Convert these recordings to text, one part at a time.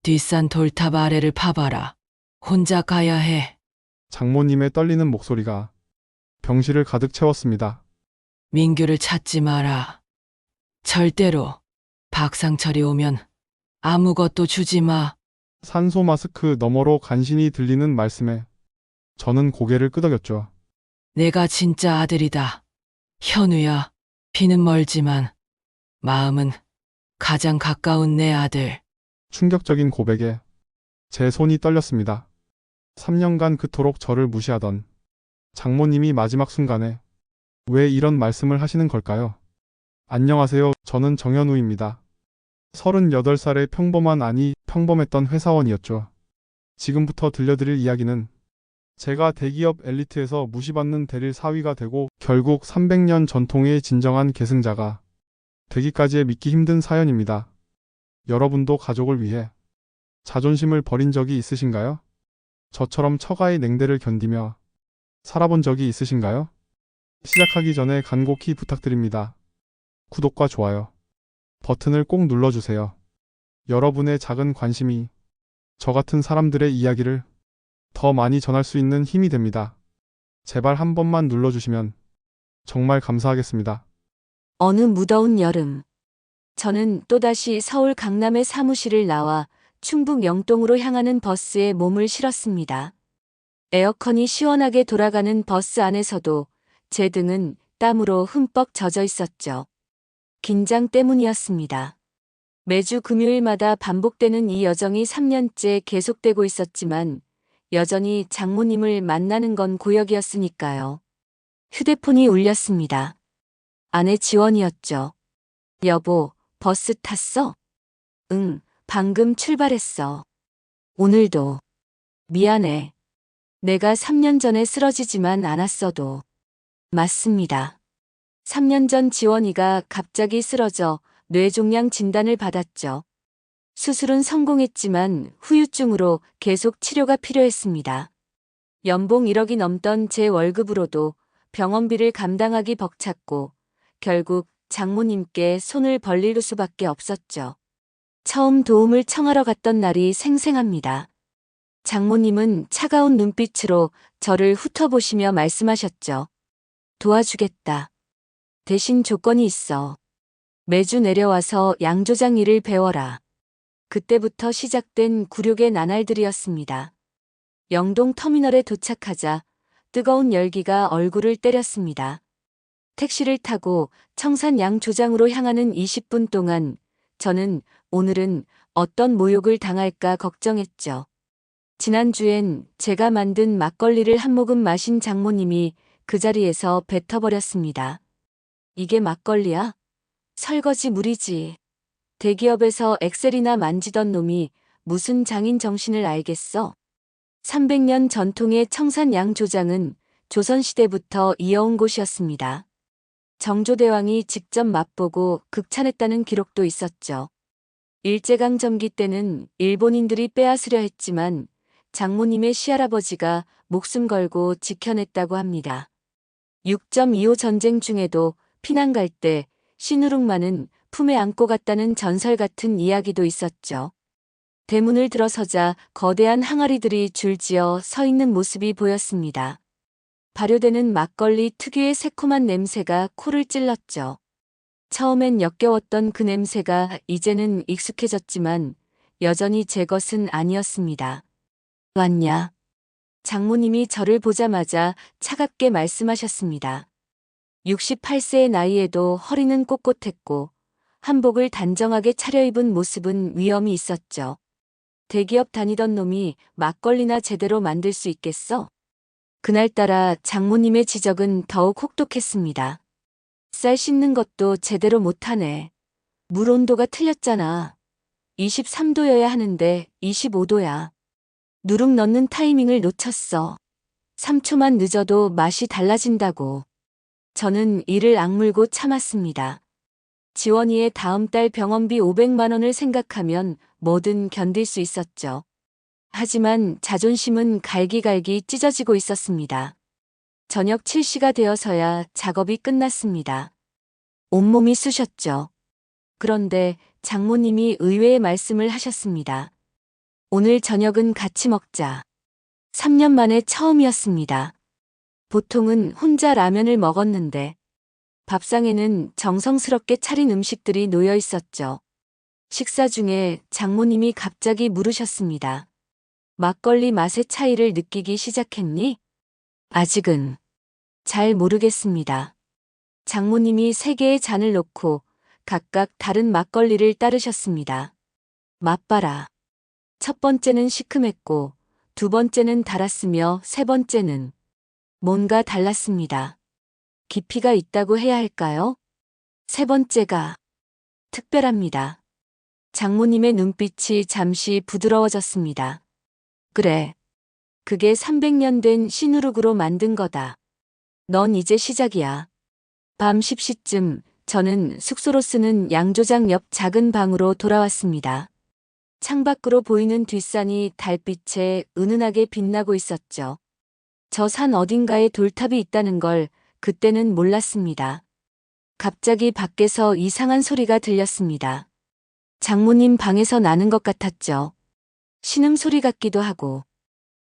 뒷산 돌탑 아래를 파봐라. 혼자 가야 해. 장모님의 떨리는 목소리가 병실을 가득 채웠습니다. 민규를 찾지 마라. 절대로. 박상철이 오면 아무것도 주지 마. 산소 마스크 너머로 간신히 들리는 말씀에 저는 고개를 끄덕였죠. 내가 진짜 아들이다. 현우야, 피는 멀지만 마음은 가장 가까운 내 아들. 충격적인 고백에 제 손이 떨렸습니다. 3년간 그토록 저를 무시하던 장모님이 마지막 순간에 왜 이런 말씀을 하시는 걸까요? 안녕하세요. 저는 정현우입니다. 38살의 평범한 아니 평범했던 회사원이었죠. 지금부터 들려드릴 이야기는 제가 대기업 엘리트에서 무시받는 대릴 사위가 되고 결국 300년 전통의 진정한 계승자가 되기까지의 믿기 힘든 사연입니다. 여러분도 가족을 위해 자존심을 버린 적이 있으신가요? 저처럼 처가의 냉대를 견디며 살아본 적이 있으신가요? 시작하기 전에 간곡히 부탁드립니다. 구독과 좋아요 버튼을 꼭 눌러주세요. 여러분의 작은 관심이 저 같은 사람들의 이야기를 더 많이 전할 수 있는 힘이 됩니다. 제발 한 번만 눌러주시면 정말 감사하겠습니다. 어느 무더운 여름, 저는 또다시 서울 강남의 사무실을 나와 충북 영동으로 향하는 버스에 몸을 실었습니다. 에어컨이 시원하게 돌아가는 버스 안에서도 제 등은 땀으로 흠뻑 젖어 있었죠. 긴장 때문이었습니다. 매주 금요일마다 반복되는 이 여정이 3년째 계속되고 있었지만 여전히 장모님을 만나는 건 고역이었으니까요. 휴대폰이 울렸습니다. 아내 지원이었죠. 여보, 버스 탔어? 응, 방금 출발했어. 오늘도. 미안해. 내가 3년 전에 쓰러지지만 않았어도. 맞습니다. 3년 전 지원이가 갑자기 쓰러져 뇌종양 진단을 받았죠. 수술은 성공했지만 후유증으로 계속 치료가 필요했습니다. 연봉 1억이 넘던 제 월급으로도 병원비를 감당하기 벅찼고 결국 장모님께 손을 벌릴 수밖에 없었죠. 처음 도움을 청하러 갔던 날이 생생합니다. 장모님은 차가운 눈빛으로 저를 훑어보시며 말씀하셨죠. 도와주겠다. 대신 조건이 있어. 매주 내려와서 양조장 일을 배워라. 그때부터 시작된 굴욕의 나날들이었습니다. 영동 터미널에 도착하자 뜨거운 열기가 얼굴을 때렸습니다. 택시를 타고 청산 양조장으로 향하는 20분 동안 저는 오늘은 어떤 모욕을 당할까 걱정했죠. 지난주엔 제가 만든 막걸리를 한 모금 마신 장모님이 그 자리에서 뱉어버렸습니다. 이게 막걸리야? 설거지 물이지. 대기업에서 엑셀이나 만지던 놈이 무슨 장인 정신을 알겠어? 300년 전통의 청산 양조장은 조선시대부터 이어온 곳이었습니다. 정조대왕이 직접 맛보고 극찬했다는 기록도 있었죠. 일제강점기 때는 일본인들이 빼앗으려 했지만 장모님의 시할아버지가 목숨 걸고 지켜냈다고 합니다. 6.25 전쟁 중에도 피난 갈 때 시누룩마는 품에 안고 갔다는 전설 같은 이야기도 있었죠. 대문을 들어서자 거대한 항아리들이 줄지어 서 있는 모습이 보였습니다. 발효되는 막걸리 특유의 새콤한 냄새가 코를 찔렀죠. 처음엔 역겨웠던 그 냄새가 이제는 익숙해졌지만 여전히 제 것은 아니었습니다. 왔냐? 장모님이 저를 보자마자 차갑게 말씀하셨습니다. 68세의 나이에도 허리는 꼿꼿했고 한복을 단정하게 차려입은 모습은 위엄이 있었죠. 대기업 다니던 놈이 막걸리나 제대로 만들 수 있겠어? 그날따라 장모님의 지적은 더욱 혹독했습니다. 쌀 씻는 것도 제대로 못하네. 물 온도가 틀렸잖아. 23도여야 하는데 25도야. 누룩 넣는 타이밍을 놓쳤어. 3초만 늦어도 맛이 달라진다고. 저는 이를 악물고 참았습니다. 지원이의 다음 달 병원비 500만 원을 생각하면 뭐든 견딜 수 있었죠. 하지만 자존심은 갈기갈기 찢어지고 있었습니다. 저녁 7시가 되어서야 작업이 끝났습니다. 온몸이 쑤셨죠. 그런데 장모님이 의외의 말씀을 하셨습니다. 오늘 저녁은 같이 먹자. 3년 만에 처음이었습니다. 보통은 혼자 라면을 먹었는데 밥상에는 정성스럽게 차린 음식들이 놓여 있었죠. 식사 중에 장모님이 갑자기 물으셨습니다. 막걸리 맛의 차이를 느끼기 시작했니? 아직은 잘 모르겠습니다. 장모님이 3개의 잔을 놓고 각각 다른 막걸리를 따르셨습니다. 맛봐라. 첫 번째는 시큼했고, 두 번째는 달았으며 세 번째는 뭔가 달랐습니다. 깊이가 있다고 해야 할까요? 세 번째가 특별합니다. 장모님의 눈빛이 잠시 부드러워졌습니다. 그래. 그게 300년 된 시누룩으로 만든 거다. 넌 이제 시작이야. 밤 10시쯤 저는 숙소로 쓰는 양조장 옆 작은 방으로 돌아왔습니다. 창밖으로 보이는 뒷산이 달빛에 은은하게 빛나고 있었죠. 저 산 어딘가에 돌탑이 있다는 걸 그때는 몰랐습니다. 갑자기 밖에서 이상한 소리가 들렸습니다. 장모님 방에서 나는 것 같았죠. 신음소리 같기도 하고.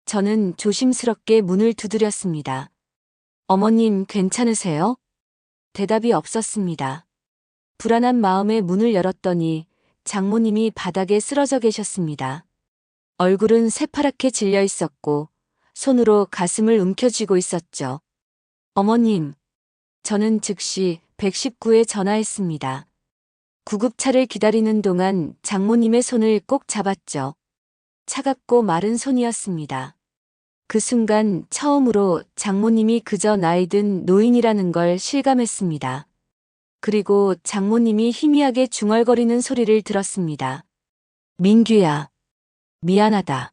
저는 조심스럽게 문을 두드렸습니다. 어머님 괜찮으세요? 대답이 없었습니다. 불안한 마음에 문을 열었더니 장모님이 바닥에 쓰러져 계셨습니다. 얼굴은 새파랗게 질려 있었고 손으로 가슴을 움켜쥐고 있었죠. 어머님, 저는 즉시 119에 전화했습니다. 구급차를 기다리는 동안 장모님의 손을 꼭 잡았죠. 차갑고 마른 손이었습니다. 그 순간 처음으로 장모님이 그저 나이 든 노인이라는 걸 실감했습니다. 그리고 장모님이 희미하게 중얼거리는 소리를 들었습니다. 민규야, 미안하다.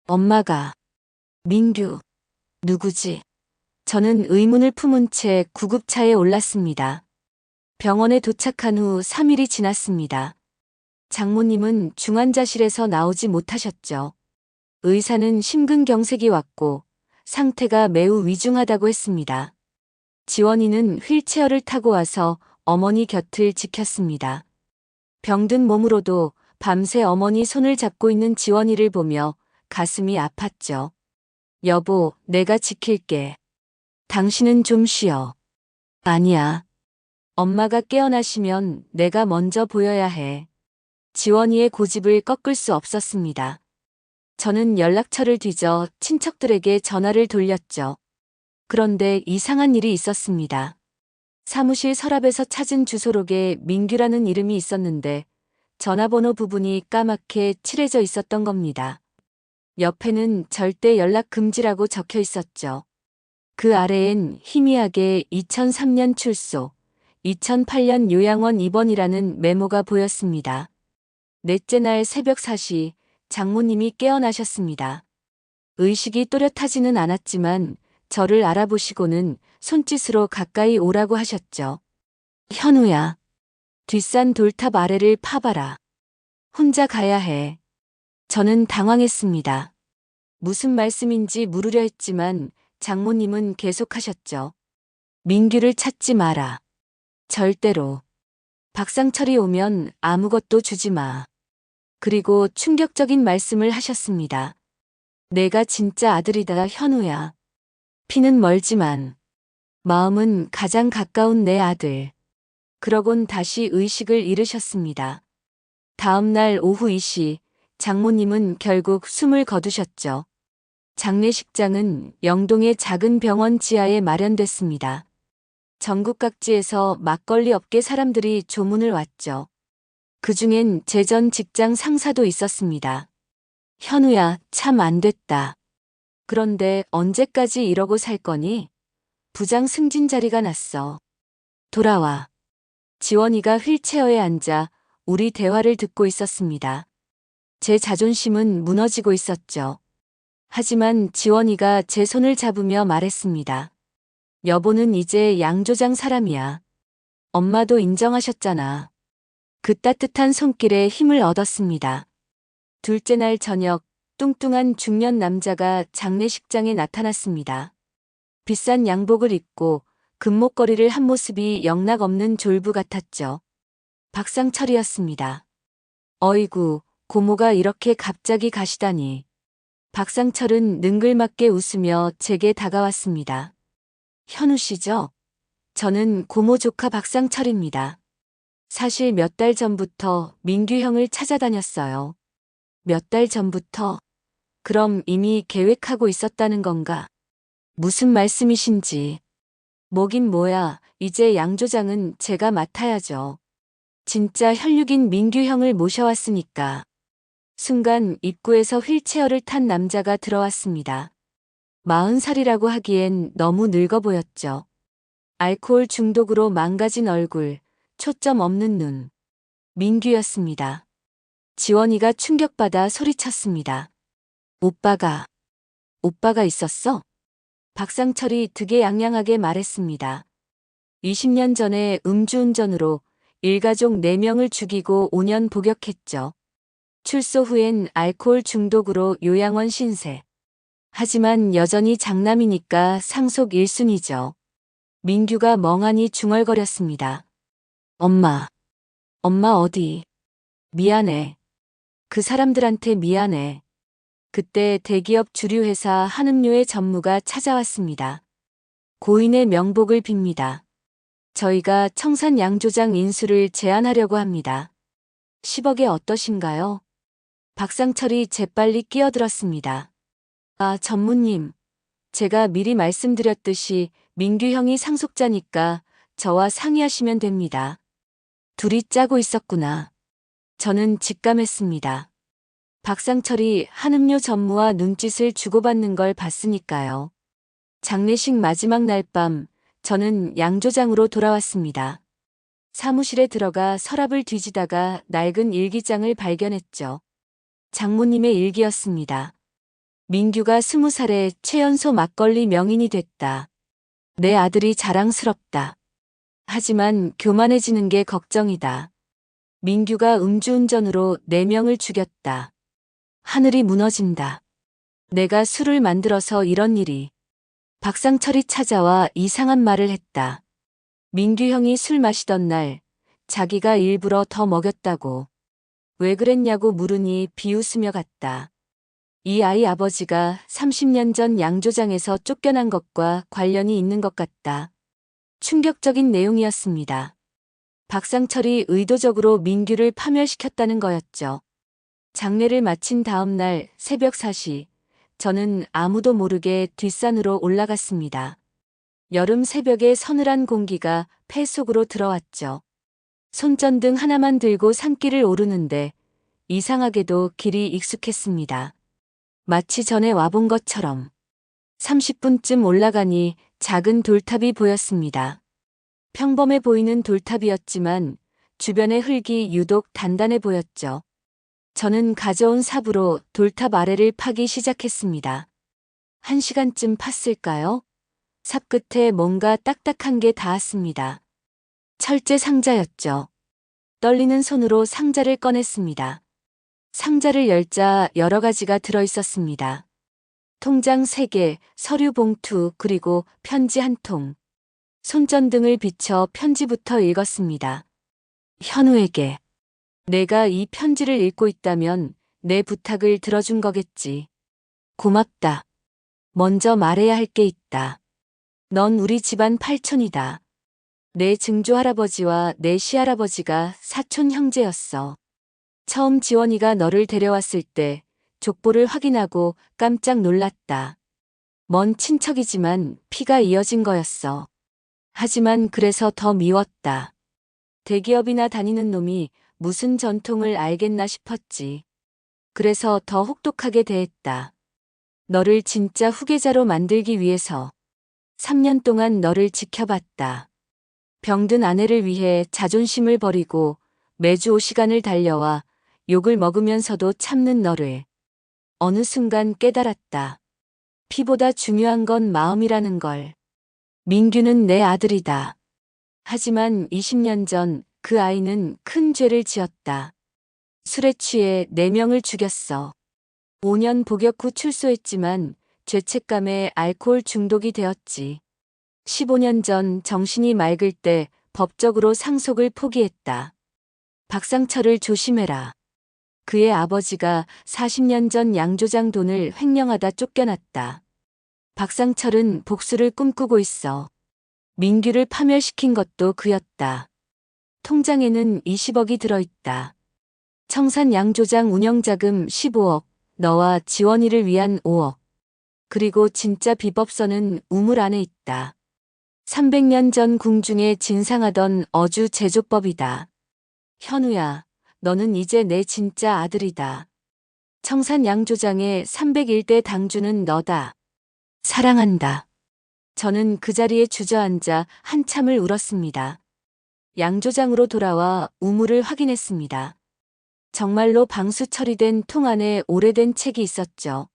엄마가. 민규, 누구지? 저는 의문을 품은 채 구급차에 올랐습니다. 병원에 도착한 후 3일이 지났습니다. 장모님은 중환자실에서 나오지 못하셨죠. 의사는 심근경색이 왔고 상태가 매우 위중하다고 했습니다. 지원이는 휠체어를 타고 와서 어머니 곁을 지켰습니다. 병든 몸으로도 밤새 어머니 손을 잡고 있는 지원이를 보며 가슴이 아팠죠. 여보, 내가 지킬게. 당신은 좀 쉬어. 아니야. 엄마가 깨어나시면 내가 먼저 보여야 해. 지원이의 고집을 꺾을 수 없었습니다. 저는 연락처를 뒤져 친척들에게 전화를 돌렸죠. 그런데 이상한 일이 있었습니다. 사무실 서랍에서 찾은 주소록에 민규라는 이름이 있었는데 전화번호 부분이 까맣게 칠해져 있었던 겁니다. 옆에는 절대 연락 금지라고 적혀 있었죠. 그 아래엔 희미하게 2003년 출소, 2008년 요양원 입원이라는 메모가 보였습니다. 넷째 날 새벽 4시 장모님이 깨어나셨습니다. 의식이 또렷하지는 않았지만 저를 알아보시고는 손짓으로 가까이 오라고 하셨죠. 현우야, 뒷산 돌탑 아래를 파봐라. 혼자 가야 해. 저는 당황했습니다. 무슨 말씀인지 물으려 했지만 장모님은 계속하셨죠. 민규를 찾지 마라. 절대로. 박상철이 오면 아무것도 주지 마. 그리고 충격적인 말씀을 하셨습니다. 내가 진짜 아들이다, 현우야. 피는 멀지만 마음은 가장 가까운 내 아들. 그러곤 다시 의식을 잃으셨습니다. 다음 날 오후 2시 장모님은 결국 숨을 거두셨죠. 장례식장은 영동의 작은 병원 지하에 마련됐습니다. 전국 각지에서 막걸리 업계 사람들이 조문을 왔죠. 그중엔 제 전 직장 상사도 있었습니다. 현우야, 참 안 됐다. 그런데 언제까지 이러고 살 거니? 부장 승진 자리가 났어. 돌아와. 지원이가 휠체어에 앉아 우리 대화를 듣고 있었습니다. 제 자존심은 무너지고 있었죠. 하지만 지원이가 제 손을 잡으며 말했습니다. 여보는 이제 양조장 사람이야. 엄마도 인정하셨잖아. 그 따뜻한 손길에 힘을 얻었습니다. 둘째 날 저녁, 뚱뚱한 중년 남자가 장례식장에 나타났습니다. 비싼 양복을 입고 금목걸이를 한 모습이 영락없는 졸부 같았죠. 박상철이었습니다. 어이구, 고모가 이렇게 갑자기 가시다니. 박상철은 능글맞게 웃으며 제게 다가왔습니다. 현우 씨죠? 저는 고모 조카 박상철입니다. 사실 몇 달 전부터 민규 형을 찾아다녔어요. 몇 달 전부터? 그럼 이미 계획하고 있었다는 건가? 무슨 말씀이신지. 뭐긴 뭐야, 이제 양조장은 제가 맡아야죠. 진짜 혈육인 민규 형을 모셔왔으니까. 순간 입구에서 휠체어를 탄 남자가 들어왔습니다. 40살이라고 하기엔 너무 늙어 보였죠. 알코올 중독으로 망가진 얼굴, 초점 없는 눈. 민규였습니다. 지원이가 충격받아 소리쳤습니다. 오빠가 있었어? 박상철이 득에양양하게 말했습니다. 20년 전에 음주운전으로 일가족 4명을 죽이고 5년 복역했죠. 출소 후엔 알코올 중독으로 요양원 신세. 하지만 여전히 장남이니까 상속 1순위죠. 민규가 멍하니 중얼거렸습니다. 엄마 어디? 미안해. 그 사람들한테 미안해. 그때 대기업 주류회사 한음료의 전무가 찾아왔습니다. 고인의 명복을 빕니다. 저희가 청산 양조장 인수를 제안하려고 합니다. 10억에 어떠신가요? 박상철이 재빨리 끼어들었습니다. 아, 전무님. 제가 미리 말씀드렸듯이 민규 형이 상속자니까 저와 상의하시면 됩니다. 둘이 짜고 있었구나. 저는 직감했습니다. 박상철이 한음료 전무와 눈짓을 주고받는 걸 봤으니까요. 장례식 마지막 날 밤, 저는 양조장으로 돌아왔습니다. 사무실에 들어가 서랍을 뒤지다가 낡은 일기장을 발견했죠. 장모님의 일기였습니다. 민규가 20살에 최연소 막걸리 명인이 됐다. 내 아들이 자랑스럽다. 하지만 교만해지는 게 걱정이다. 민규가 음주운전으로 4명을 죽였다. 하늘이 무너진다. 내가 술을 만들어서 이런 일이. 박상철이 찾아와 이상한 말을 했다. 민규 형이 술 마시던 날 자기가 일부러 더 먹였다고. 왜 그랬냐고 물으니 비웃으며 갔다. 이 아이 아버지가 30년 전 양조장에서 쫓겨난 것과 관련이 있는 것 같다. 충격적인 내용이었습니다. 박상철이 의도적으로 민규를 파멸시켰다는 거였죠. 장례를 마친 다음 날 새벽 4시, 저는 아무도 모르게 뒷산으로 올라갔습니다. 여름 새벽의 서늘한 공기가 폐 속으로 들어왔죠. 손전등 하나만 들고 산길을 오르는데 이상하게도 길이 익숙했습니다. 마치 전에 와본 것처럼. 30분쯤 올라가니 작은 돌탑이 보였습니다. 평범해 보이는 돌탑이었지만 주변의 흙이 유독 단단해 보였죠. 저는 가져온 삽으로 돌탑 아래를 파기 시작했습니다. 1시간쯤 팠을까요? 삽 끝에 뭔가 딱딱한 게 닿았습니다. 철제 상자였죠. 떨리는 손으로 상자를 꺼냈습니다. 상자를 열자 여러 가지가 들어있었습니다. 통장 3개, 서류 봉투, 그리고 편지 1통. 손전등을 비춰 편지부터 읽었습니다. 현우에게. 내가 이 편지를 읽고 있다면 내 부탁을 들어준 거겠지. 고맙다. 먼저 말해야 할 게 있다. 넌 우리 집안 팔촌이다. 내 증조할아버지와 내 시할아버지가 사촌 형제였어. 처음 지원이가 너를 데려왔을 때 족보를 확인하고 깜짝 놀랐다. 먼 친척이지만 피가 이어진 거였어. 하지만 그래서 더 미웠다. 대기업이나 다니는 놈이 무슨 전통을 알겠나 싶었지. 그래서 더 혹독하게 대했다. 너를 진짜 후계자로 만들기 위해서 3년 동안 너를 지켜봤다. 병든 아내를 위해 자존심을 버리고 매주 5시간을 달려와 욕을 먹으면서도 참는 너를 어느 순간 깨달았다. 피보다 중요한 건 마음이라는 걸. 민규는 내 아들이다. 하지만 20년 전 그 아이는 큰 죄를 지었다. 술에 취해 4명을 죽였어. 5년 복역 후 출소했지만 죄책감에 알코올 중독이 되었지. 15년 전 정신이 맑을 때 법적으로 상속을 포기했다. 박상철을 조심해라. 그의 아버지가 40년 전 양조장 돈을 횡령하다 쫓겨났다. 박상철은 복수를 꿈꾸고 있어. 민규를 파멸시킨 것도 그였다. 통장에는 20억이 들어있다. 청산 양조장 운영자금 15억, 너와 지원이를 위한 5억. 그리고 진짜 비법서는 우물 안에 있다. 300년 전 궁중에 진상하던 어주 제조법이다. 현우야, 너는 이제 내 진짜 아들이다. 청산 양조장의 301대 당주는 너다. 사랑한다. 저는 그 자리에 주저앉아 한참을 울었습니다. 양조장으로 돌아와 우물을 확인했습니다. 정말로 방수 처리된 통 안에 오래된 책이 있었죠.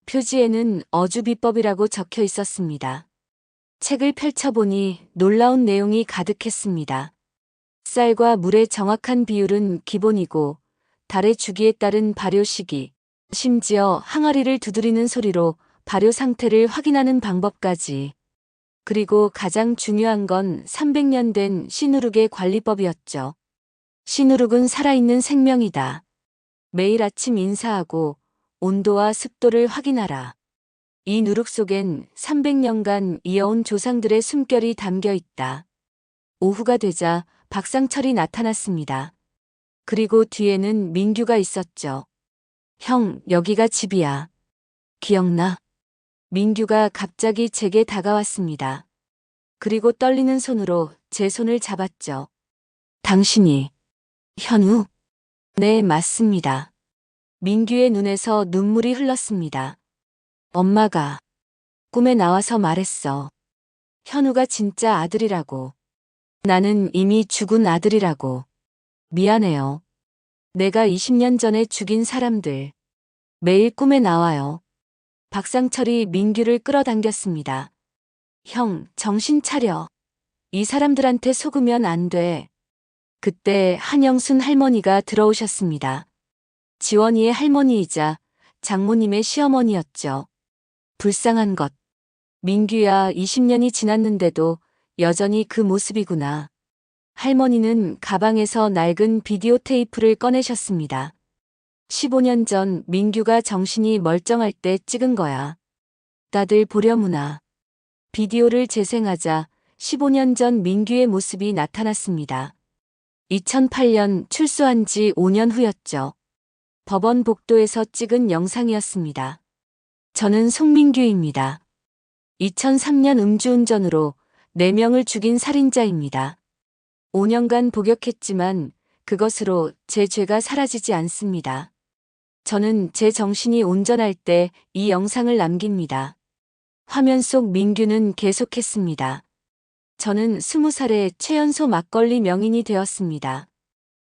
표지에는 어주비법이라고 적혀 있었습니다. 책을 펼쳐보니 놀라운 내용이 가득했습니다. 쌀과 물의 정확한 비율은 기본이고 달의 주기에 따른 발효 시기, 심지어 항아리를 두드리는 소리로 발효 상태를 확인하는 방법까지. 그리고 가장 중요한 건 300년 된 시누룩의 관리법이었죠. 시누룩은 살아있는 생명이다. 매일 아침 인사하고 온도와 습도를 확인하라. 이 누룩 속엔 300년간 이어온 조상들의 숨결이 담겨 있다. 오후가 되자 박상철이 나타났습니다. 그리고 뒤에는 민규가 있었죠. 형, 여기가 집이야. 기억나? 민규가 갑자기 제게 다가왔습니다. 그리고 떨리는 손으로 제 손을 잡았죠. 당신이 현우? 네, 맞습니다. 민규의 눈에서 눈물이 흘렀습니다. 엄마가 꿈에 나와서 말했어. 현우가 진짜 아들이라고. 나는 이미 죽은 아들이라고. 미안해요. 내가 20년 전에 죽인 사람들. 매일 꿈에 나와요. 박상철이 민규를 끌어당겼습니다. 형, 정신 차려. 이 사람들한테 속으면 안 돼. 그때 한영순 할머니가 들어오셨습니다. 지원이의 할머니이자 장모님의 시어머니였죠. 불쌍한 것. 민규야, 20년이 지났는데도 여전히 그 모습이구나. 할머니는 가방에서 낡은 비디오 테이프를 꺼내셨습니다. 15년 전 민규가 정신이 멀쩡할 때 찍은 거야. 다들 보려무나. 비디오를 재생하자 15년 전 민규의 모습이 나타났습니다. 2008년 출소한 지 5년 후였죠. 법원 복도에서 찍은 영상이었습니다. 저는 송민규입니다. 2003년 음주운전으로 4명을 죽인 살인자입니다. 5년간 복역했지만 그것으로 제 죄가 사라지지 않습니다. 저는 제 정신이 온전할 때 이 영상을 남깁니다. 화면 속 민규는 계속했습니다. 저는 20살에 최연소 막걸리 명인이 되었습니다.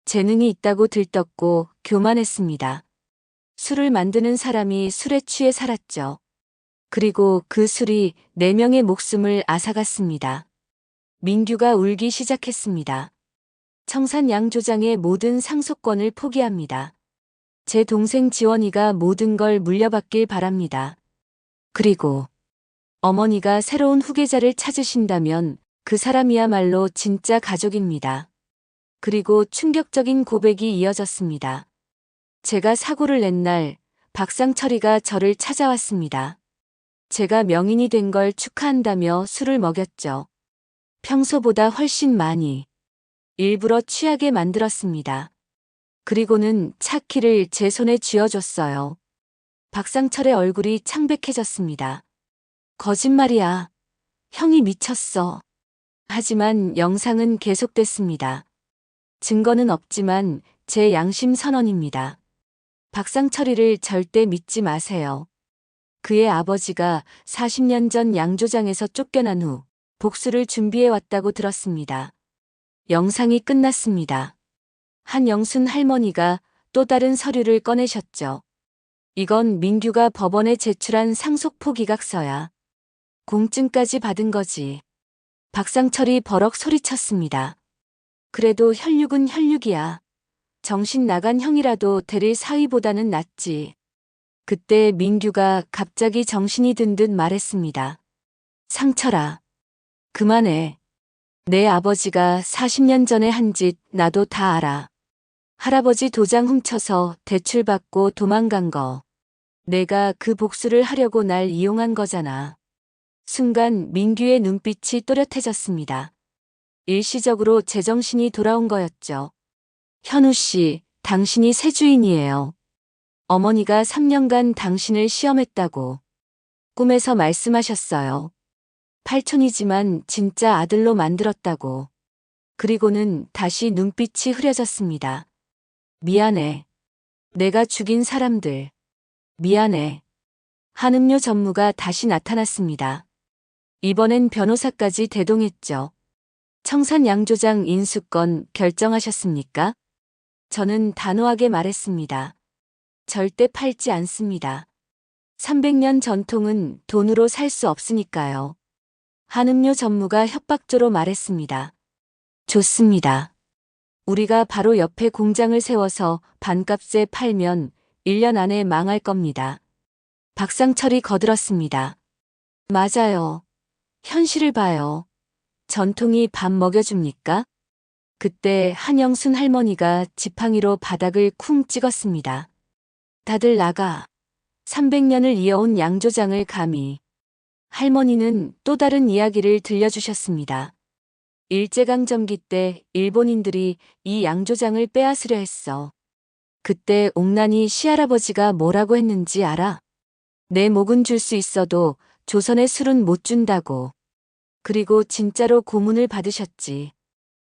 재능이 있다고 들떴고 교만했습니다. 술을 만드는 사람이 술에 취해 살았죠. 그리고 그 술이 4명의 목숨을 앗아갔습니다. 민규가 울기 시작했습니다. 청산 양조장의 모든 상속권을 포기합니다. 제 동생 지원이가 모든 걸 물려받길 바랍니다. 그리고 어머니가 새로운 후계자를 찾으신다면 그 사람이야말로 진짜 가족입니다. 그리고 충격적인 고백이 이어졌습니다. 제가 사고를 낸 날 박상철이가 저를 찾아왔습니다. 제가 명인이 된 걸 축하한다며 술을 먹였죠. 평소보다 훨씬 많이. 일부러 취하게 만들었습니다. 그리고는 차 키를 제 손에 쥐어줬어요. 박상철의 얼굴이 창백해졌습니다. 거짓말이야. 형이 미쳤어. 하지만 영상은 계속됐습니다. 증거는 없지만 제 양심 선언입니다. 박상철이를 절대 믿지 마세요. 그의 아버지가 40년 전 양조장에서 쫓겨난 후 복수를 준비해왔다고 들었습니다. 영상이 끝났습니다. 한영순 할머니가 또 다른 서류를 꺼내셨죠. 이건 민규가 법원에 제출한 상속포 기각서야. 공증까지 받은 거지. 박상철이 버럭 소리쳤습니다. 그래도 혈육은 혈육이야. 정신 나간 형이라도 데릴 사위보다는 낫지. 그때 민규가 갑자기 정신이 든 듯 말했습니다. 상철아. 그만해. 내 아버지가 40년 전에 한 짓 나도 다 알아. 할아버지 도장 훔쳐서 대출받고 도망간 거. 내가 그 복수를 하려고 날 이용한 거잖아. 순간 민규의 눈빛이 또렷해졌습니다. 일시적으로 제정신이 돌아온 거였죠. 현우 씨, 당신이 새 주인이에요. 어머니가 3년간 당신을 시험했다고 꿈에서 말씀하셨어요. 팔촌이지만 진짜 아들로 만들었다고. 그리고는 다시 눈빛이 흐려졌습니다. 미안해. 내가 죽인 사람들. 미안해. 한음료 전무가 다시 나타났습니다. 이번엔 변호사까지 대동했죠. 청산 양조장 인수권 결정하셨습니까? 저는 단호하게 말했습니다. 절대 팔지 않습니다. 300년 전통은 돈으로 살 수 없으니까요. 한음료 전무가 협박조로 말했습니다. 좋습니다. 우리가 바로 옆에 공장을 세워서 반값에 팔면 1년 안에 망할 겁니다. 박상철이 거들었습니다. 맞아요. 현실을 봐요. 전통이 밥 먹여줍니까? 그때 한영순 할머니가 지팡이로 바닥을 쿵 찍었습니다. 다들 나가. 300년을 이어온 양조장을 감히. 할머니는 또 다른 이야기를 들려주셨습니다. 일제강점기 때 일본인들이 이 양조장을 빼앗으려 했어. 그때 옥난이 시할아버지가 뭐라고 했는지 알아? 내 목은 줄 수 있어도 조선의 술은 못 준다고. 그리고 진짜로 고문을 받으셨지.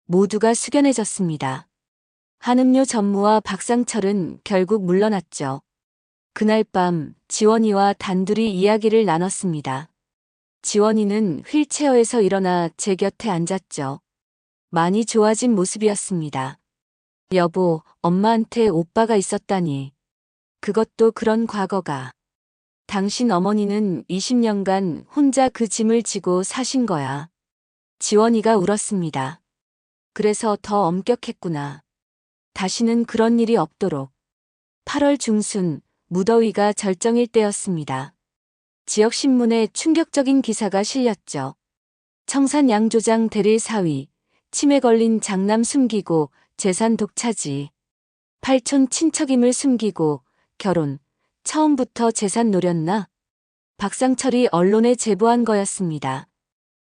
모두가 숙연해졌습니다. 한음료 전무와 박상철은 결국 물러났죠. 그날 밤 지원이와 단둘이 이야기를 나눴습니다. 지원이는 휠체어에서 일어나 제 곁에 앉았죠. 많이 좋아진 모습이었습니다. 여보, 엄마한테 오빠가 있었다니. 그것도 그런 과거가. 당신 어머니는 20년간 혼자 그 짐을 지고 사신 거야. 지원이가 울었습니다. 그래서 더 엄격했구나. 다시는 그런 일이 없도록. 8월 중순, 무더위가 절정일 때였습니다. 지역신문에 충격적인 기사가 실렸죠. 청산 양조장 대릴 사위, 치매 걸린 장남 숨기고 재산 독차지. 팔촌 친척임을 숨기고 결혼, 처음부터 재산 노렸나? 박상철이 언론에 제보한 거였습니다.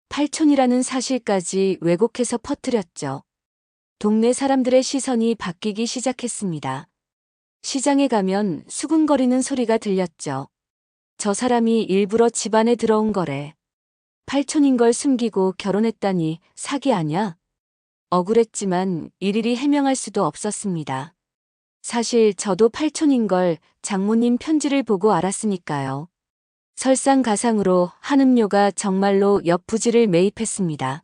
팔촌이라는 사실까지 왜곡해서 퍼뜨렸죠. 동네 사람들의 시선이 바뀌기 시작했습니다. 시장에 가면 수군거리는 소리가 들렸죠. 저 사람이 일부러 집안에 들어온 거래. 팔촌인 걸 숨기고 결혼했다니 사기 아냐? 억울했지만 일일이 해명할 수도 없었습니다. 사실 저도 팔촌인 걸 장모님 편지를 보고 알았으니까요. 설상가상으로 한음료가 정말로 옆 부지를 매입했습니다.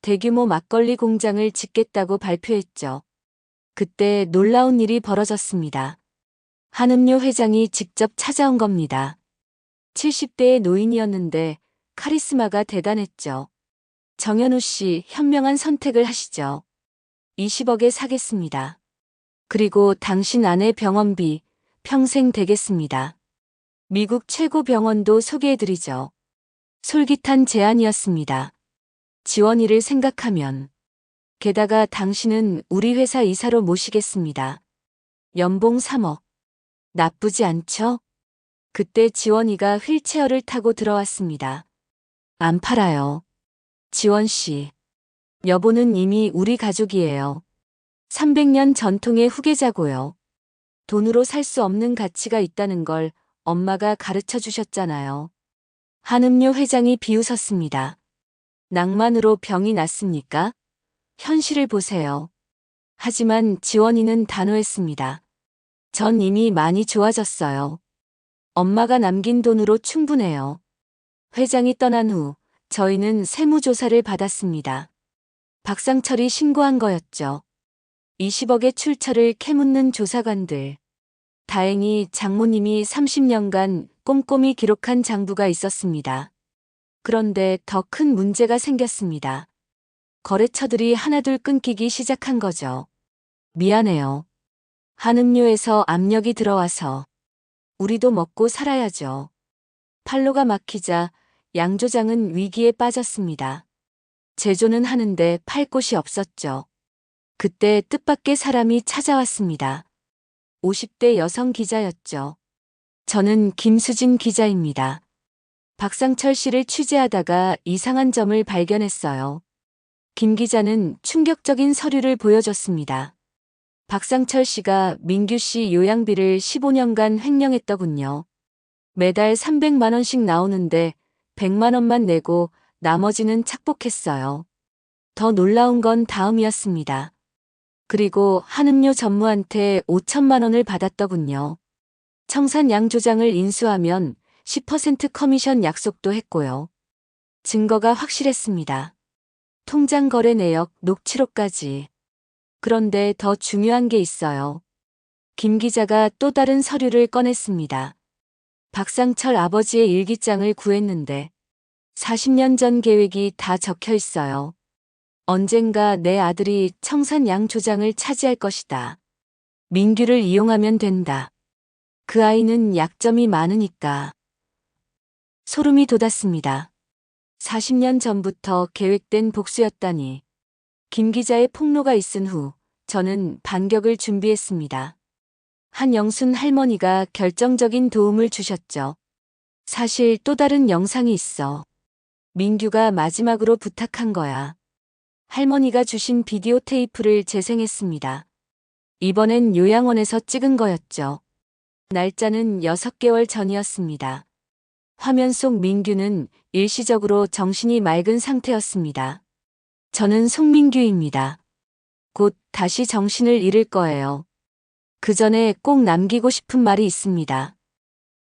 대규모 막걸리 공장을 짓겠다고 발표했죠. 그때 놀라운 일이 벌어졌습니다. 한음료 회장이 직접 찾아온 겁니다. 70대의 노인이었는데 카리스마가 대단했죠. 정현우 씨, 현명한 선택을 하시죠. 20억에 사겠습니다. 그리고 당신 아내 병원비 평생 되겠습니다. 미국 최고 병원도 소개해드리죠. 솔깃한 제안이었습니다. 지원이를 생각하면. 게다가 당신은 우리 회사 이사로 모시겠습니다. 연봉 3억. 나쁘지 않죠? 그때 지원이가 휠체어를 타고 들어왔습니다. 안 팔아요. 지원 씨. 여보는 이미 우리 가족이에요. 300년 전통의 후계자고요. 돈으로 살 수 없는 가치가 있다는 걸 엄마가 가르쳐 주셨잖아요. 한음료 회장이 비웃었습니다. 낭만으로 병이 났습니까? 현실을 보세요. 하지만 지원이는 단호했습니다. 전 이미 많이 좋아졌어요. 엄마가 남긴 돈으로 충분해요. 회장이 떠난 후 저희는 세무조사를 받았습니다. 박상철이 신고한 거였죠. 20억의 출처를 캐묻는 조사관들. 다행히 장모님이 30년간 꼼꼼히 기록한 장부가 있었습니다. 그런데 더 큰 문제가 생겼습니다. 거래처들이 하나둘 끊기기 시작한 거죠. 미안해요. 한음료에서 압력이 들어와서. 우리도 먹고 살아야죠. 팔로가 막히자 양조장은 위기에 빠졌습니다. 제조는 하는데 팔 곳이 없었죠. 그때 뜻밖의 사람이 찾아왔습니다. 50대 여성 기자였죠. 저는 김수진 기자입니다. 박상철 씨를 취재하다가 이상한 점을 발견했어요. 김 기자는 충격적인 서류를 보여줬습니다. 박상철 씨가 민규 씨 요양비를 15년간 횡령했더군요. 매달 300만 원씩 나오는데 100만 원만 내고 나머지는 착복했어요. 더 놀라운 건 다음이었습니다. 그리고 한음료 전무한테 5천만 원을 받았더군요. 청산 양 조장을 인수하면 10% 커미션 약속도 했고요. 증거가 확실했습니다. 통장 거래 내역, 녹취록까지. 그런데 더 중요한 게 있어요. 김 기자가 또 다른 서류를 꺼냈습니다. 박상철 아버지의 일기장을 구했는데 40년 전 계획이 다 적혀 있어요. 언젠가 내 아들이 청산 양 조장을 차지할 것이다. 민규를 이용하면 된다. 그 아이는 약점이 많으니까. 소름이 돋았습니다. 40년 전부터 계획된 복수였다니. 김 기자의 폭로가 있은 후 저는 반격을 준비했습니다. 한영순 할머니가 결정적인 도움을 주셨죠. 사실 또 다른 영상이 있어. 민규가 마지막으로 부탁한 거야. 할머니가 주신 비디오 테이프를 재생했습니다. 이번엔 요양원에서 찍은 거였죠. 날짜는 6개월 전이었습니다. 화면 속 민규는 일시적으로 정신이 맑은 상태였습니다. 저는 송민규입니다. 곧 다시 정신을 잃을 거예요. 그 전에 꼭 남기고 싶은 말이 있습니다.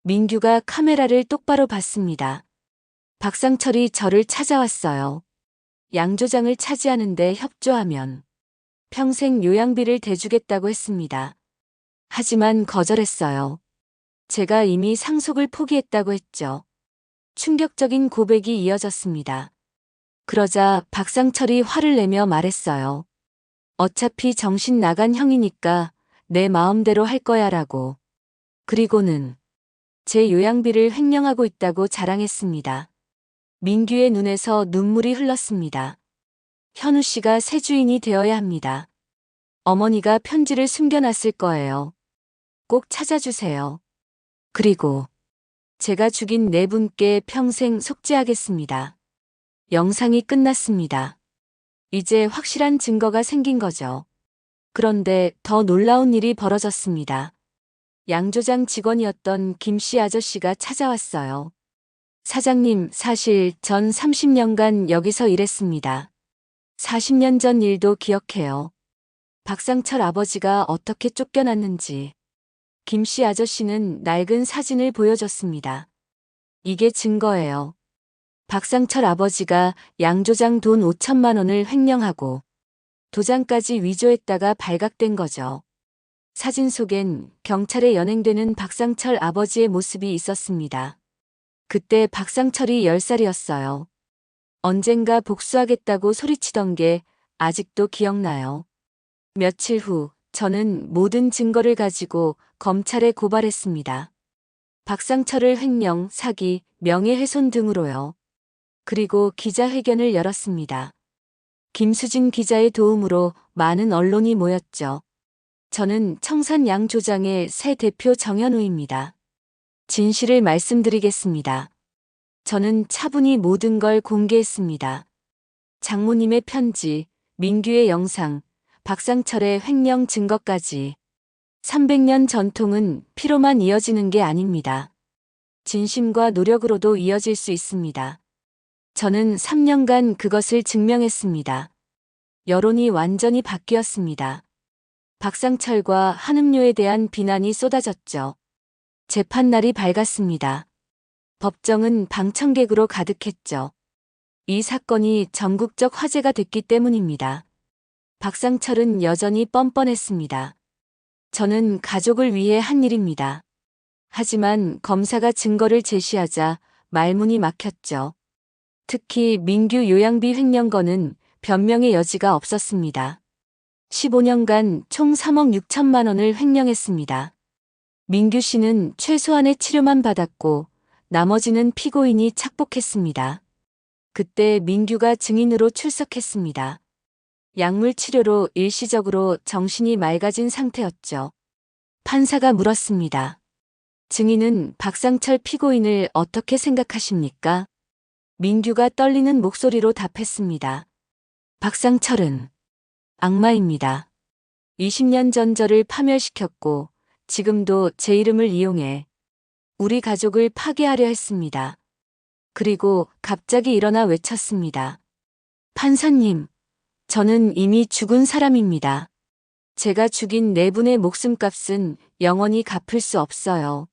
민규가 카메라를 똑바로 봤습니다. 박상철이 저를 찾아왔어요. 양조장을 차지하는데 협조하면 평생 요양비를 대주겠다고 했습니다. 하지만 거절했어요. 제가 이미 상속을 포기했다고 했죠. 충격적인 고백이 이어졌습니다. 그러자 박상철이 화를 내며 말했어요. 어차피 정신 나간 형이니까 내 마음대로 할 거야 라고. 그리고는 제 요양비를 횡령하고 있다고 자랑했습니다. 민규의 눈에서 눈물이 흘렀습니다. 현우 씨가 새 주인이 되어야 합니다. 어머니가 편지를 숨겨놨을 거예요. 꼭 찾아주세요. 그리고 제가 죽인 네 분께 평생 속죄하겠습니다. 영상이 끝났습니다. 이제 확실한 증거가 생긴 거죠. 그런데 더 놀라운 일이 벌어졌습니다. 양조장 직원이었던 김 씨 아저씨가 찾아왔어요. 사장님, 사실 전 30년간 여기서 일했습니다. 40년 전 일도 기억해요. 박상철 아버지가 어떻게 쫓겨났는지. 김 씨 아저씨는 낡은 사진을 보여줬습니다. 이게 증거예요. 박상철 아버지가 양조장 돈 5천만 원을 횡령하고 도장까지 위조했다가 발각된 거죠. 사진 속엔 경찰에 연행되는 박상철 아버지의 모습이 있었습니다. 그때 박상철이 10살이었어요. 언젠가 복수하겠다고 소리치던 게 아직도 기억나요. 며칠 후 저는 모든 증거를 가지고 검찰에 고발했습니다. 박상철을 횡령, 사기, 명예훼손 등으로요. 그리고 기자회견을 열었습니다. 김수진 기자의 도움으로 많은 언론이 모였죠. 저는 청산 양 조장의 새 대표 정현우입니다. 진실을 말씀드리겠습니다. 저는 차분히 모든 걸 공개했습니다. 장모님의 편지, 민규의 영상, 박상철의 횡령 증거까지. 300년 전통은 피로만 이어지는 게 아닙니다. 진심과 노력으로도 이어질 수 있습니다. 저는 3년간 그것을 증명했습니다. 여론이 완전히 바뀌었습니다. 박상철과 한음료에 대한 비난이 쏟아졌죠. 재판날이 밝았습니다. 법정은 방청객으로 가득했죠. 이 사건이 전국적 화제가 됐기 때문입니다. 박상철은 여전히 뻔뻔했습니다. 저는 가족을 위해 한 일입니다. 하지만 검사가 증거를 제시하자 말문이 막혔죠. 특히 민규 요양비 횡령 건은 변명의 여지가 없었습니다. 15년간 총 3억 6천만 원을 횡령했습니다. 민규 씨는 최소한의 치료만 받았고 나머지는 피고인이 착복했습니다. 그때 민규가 증인으로 출석했습니다. 약물 치료로 일시적으로 정신이 맑아진 상태였죠. 판사가 물었습니다. 증인은 박상철 피고인을 어떻게 생각하십니까? 민규가 떨리는 목소리로 답했습니다. 박상철은 악마입니다. 20년 전 저를 파멸시켰고 지금도 제 이름을 이용해 우리 가족을 파괴하려 했습니다. 그리고 갑자기 일어나 외쳤습니다. 판사님, 저는 이미 죽은 사람입니다. 제가 죽인 네 분의 목숨값은 영원히 갚을 수 없어요.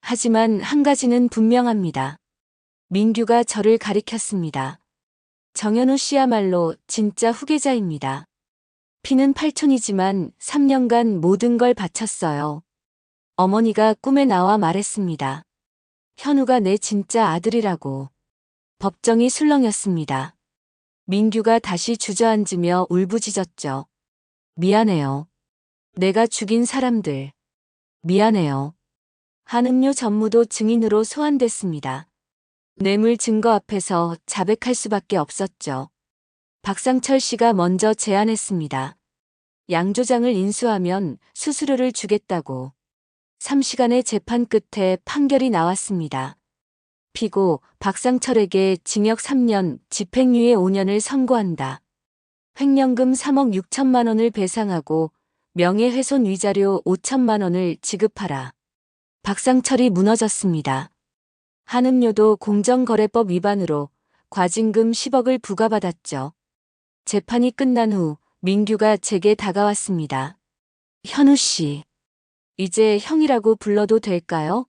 하지만 한 가지는 분명합니다. 민규가 저를 가리켰습니다. 정현우 씨야말로 진짜 후계자입니다. 피는 8촌이지만 3년간 모든 걸 바쳤어요. 어머니가 꿈에 나와 말했습니다. 현우가 내 진짜 아들이라고. 법정이 술렁였습니다. 민규가 다시 주저앉으며 울부짖었죠. 미안해요. 내가 죽인 사람들. 미안해요. 한음료 전무도 증인으로 소환됐습니다. 뇌물 증거 앞에서 자백할 수밖에 없었죠. 박상철 씨가 먼저 제안했습니다. 양 조장을 인수하면 수수료를 주겠다고. 3시간의 재판 끝에 판결이 나왔습니다. 피고 박상철에게 징역 3년, 집행유예 5년을 선고한다. 횡령금 3억 6천만 원을 배상하고 명예훼손 위자료 5천만 원을 지급하라. 박상철이 무너졌습니다. 한음료도 공정거래법 위반으로 과징금 10억을 부과받았죠. 재판이 끝난 후 민규가 제게 다가왔습니다. 현우 씨, 이제 형이라고 불러도 될까요?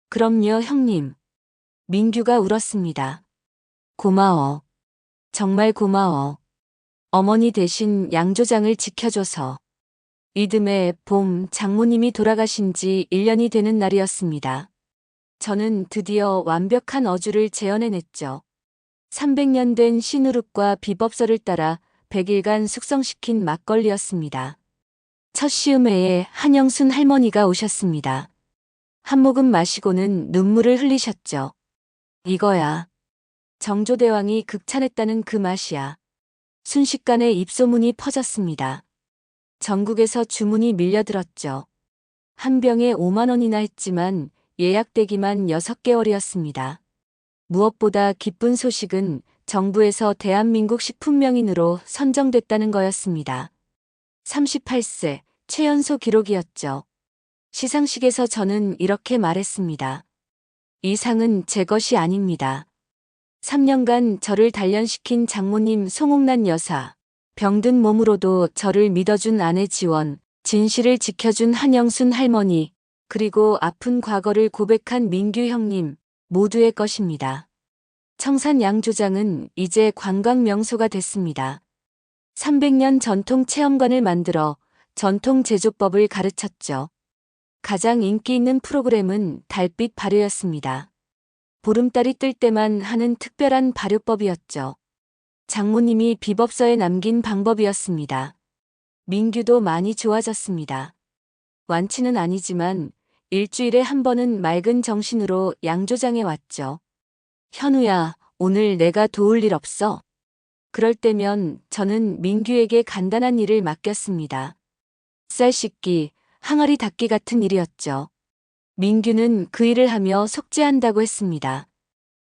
그럼요, 형님. 민규가 울었습니다. 고마워. 정말 고마워. 어머니 대신 양 조장을 지켜줘서. 이듬해 봄 장모님이 돌아가신 지 1년이 되는 날이었습니다. 저는 드디어 완벽한 어주를 재현해냈죠. 300년 된 신우릅과 비법서를 따라 100일간 숙성시킨 막걸리였습니다. 첫 시음회에 한영순 할머니가 오셨습니다. 한 모금 마시고는 눈물을 흘리셨죠. 이거야. 정조대왕이 극찬했다는 그 맛이야. 순식간에 입소문이 퍼졌습니다. 전국에서 주문이 밀려들었죠. 한 병에 5만 원이나 했지만 예약되기만 6개월이었습니다. 무엇보다 기쁜 소식은 정부에서 대한민국 식품명인으로 선정됐다는 거였습니다. 38세 최연소 기록이었죠. 시상식에서 저는 이렇게 말했습니다. 이 상은 제 것이 아닙니다. 3년간 저를 단련시킨 장모님 송옥란 여사, 병든 몸으로도 저를 믿어준 아내 지원, 진실을 지켜준 한영순 할머니, 그리고 아픈 과거를 고백한 민규 형님, 모두의 것입니다. 청산 양조장은 이제 관광 명소가 됐습니다. 300년 전통 체험관을 만들어 전통 제조법을 가르쳤죠. 가장 인기 있는 프로그램은 달빛 발효였습니다. 보름달이 뜰 때만 하는 특별한 발효법이었죠. 장모님이 비법서에 남긴 방법이었습니다. 민규도 많이 좋아졌습니다. 완치는 아니지만 일주일에 한 번은 맑은 정신으로 양조장에 왔죠. 현우야, 오늘 내가 도울 일 없어? 그럴 때면 저는 민규에게 간단한 일을 맡겼습니다. 쌀 씻기, 항아리 닦기 같은 일이었죠. 민규는 그 일을 하며 속죄한다고 했습니다.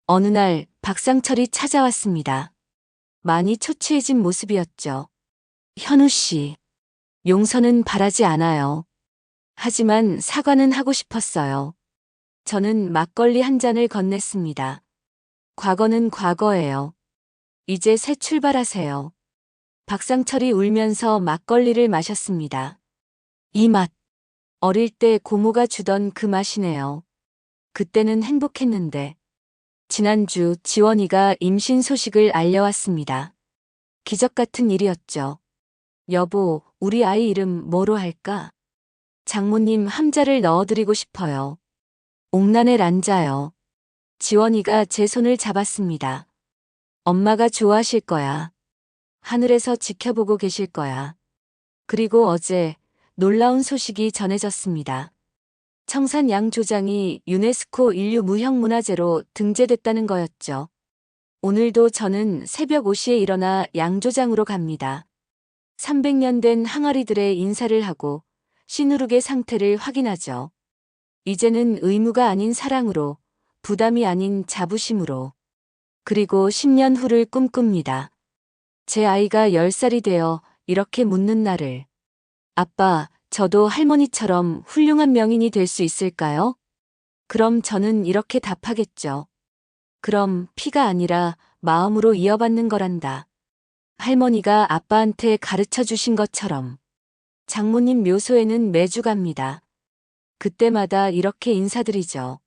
어느 날 박상철이 찾아왔습니다. 많이 초췌해진 모습이었죠. 현우 씨, 용서는 바라지 않아요. 하지만 사과는 하고 싶었어요. 저는 막걸리 한 잔을 건넸습니다. 과거는 과거예요. 이제 새 출발하세요. 박상철이 울면서 막걸리를 마셨습니다. 이 맛, 어릴 때 고모가 주던 그 맛이네요. 그때는 행복했는데. 지난주 지원이가 임신 소식을 알려왔습니다. 기적 같은 일이었죠. 여보, 우리 아이 이름 뭐로 할까? 장모님 함자를 넣어드리고 싶어요. 옥란의 란자요. 지원이가 제 손을 잡았습니다. 엄마가 좋아하실 거야. 하늘에서 지켜보고 계실 거야. 그리고 어제 놀라운 소식이 전해졌습니다. 청산 양조장이 유네스코 인류 무형문화재로 등재됐다는 거였죠. 오늘도 저는 새벽 5시에 일어나 양조장으로 갑니다. 300년 된 항아리들의 인사를 하고 씨누룩의 상태를 확인하죠. 이제는 의무가 아닌 사랑으로, 부담이 아닌 자부심으로, 그리고 10년 후를 꿈꿉니다. 제 아이가 10살이 되어 이렇게 묻는 날을. 아빠, 저도 할머니처럼 훌륭한 명인이 될 수 있을까요? 그럼 저는 이렇게 답하겠죠. 그럼 피가 아니라 마음으로 이어받는 거란다. 할머니가 아빠한테 가르쳐 주신 것처럼. 장모님 묘소에는 매주 갑니다. 그때마다 이렇게 인사드리죠.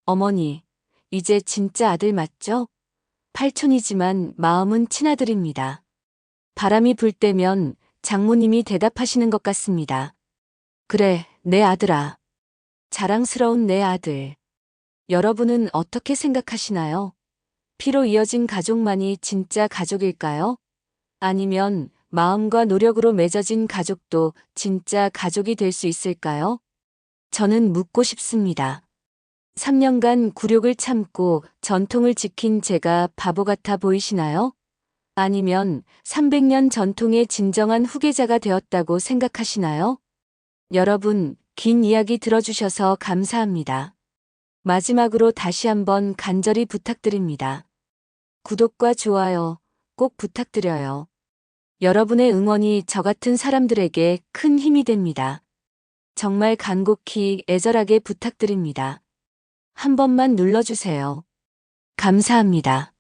어머니, 이제 진짜 아들 맞죠? 팔촌이지만 마음은 친아들입니다. 바람이 불 때면 장모님이 대답하시는 것 같습니다. 그래, 내 아들아. 자랑스러운 내 아들. 여러분은 어떻게 생각하시나요? 피로 이어진 가족만이 진짜 가족일까요? 아니면 마음과 노력으로 맺어진 가족도 진짜 가족이 될 수 있을까요? 저는 묻고 싶습니다. 3년간 굴욕을 참고 전통을 지킨 제가 바보 같아 보이시나요? 아니면 300년 전통의 진정한 후계자가 되었다고 생각하시나요? 여러분, 긴 이야기 들어주셔서 감사합니다. 마지막으로 다시 한번 간절히 부탁드립니다. 구독과 좋아요 꼭 부탁드려요. 여러분의 응원이 저 같은 사람들에게 큰 힘이 됩니다. 정말 간곡히 애절하게 부탁드립니다. 한 번만 눌러주세요. 감사합니다.